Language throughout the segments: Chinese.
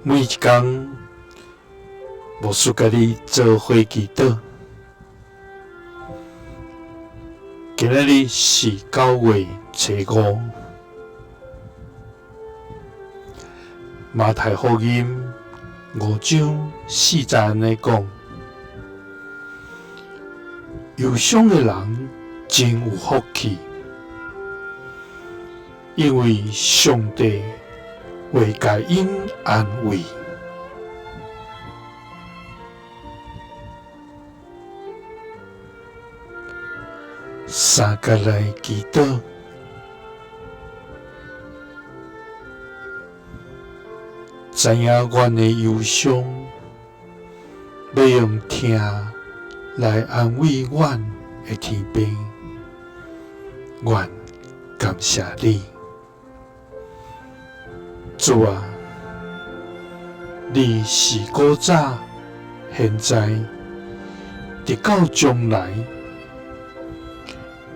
每一天，无事甲你做伙祈祷。今仔日是9月初5，马太福音5章40安尼讲：忧伤的人真有福气，因为上帝会甲因安慰。三甲来祈祷，知影阮的忧伤，要用听来安慰阮的天父。阮感谢你，主啊，你是古早、现在，直到将来，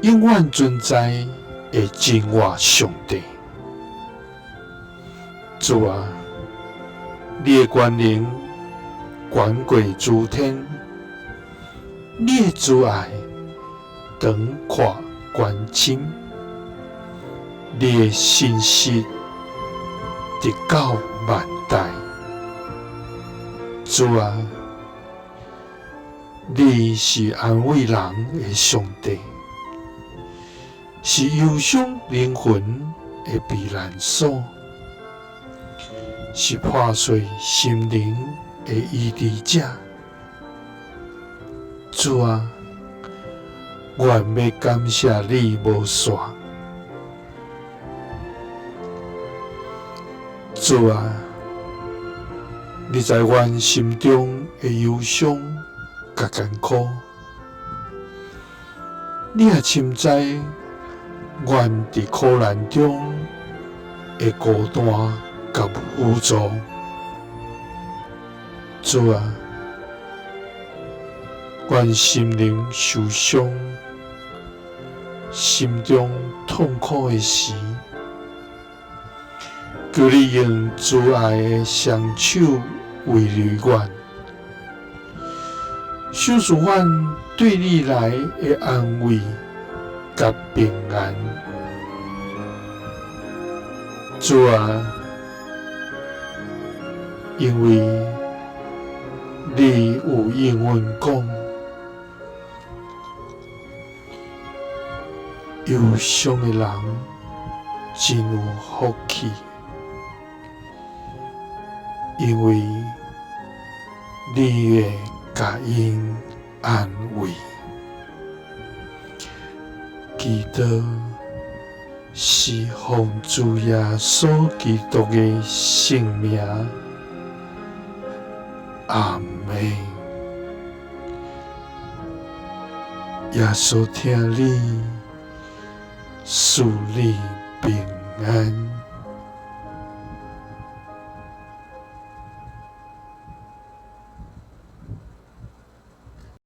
永远存在的真活上帝。主啊，你的权能远过诸天，你的慈爱长跨关深，你的信实直到万代。主啊，你是安慰人的上帝，是忧伤灵魂的避难所，是破碎心灵的医治者。主啊，愿要感谢你无煞。主啊，你在阮心中的忧伤甲艰苦，你也深知阮伫苦难中的孤单甲无助。主啊，阮心灵受伤，心中痛苦的时，求你用慈爱的双手慰侣阮，赏赐阮对你来的安慰甲平安。主啊，因为你有应允讲，忧伤的人真有福气，因为你会甲因安慰。祈祷是奉主耶稣基督的圣名，阿门。耶稣听你，赐你平安。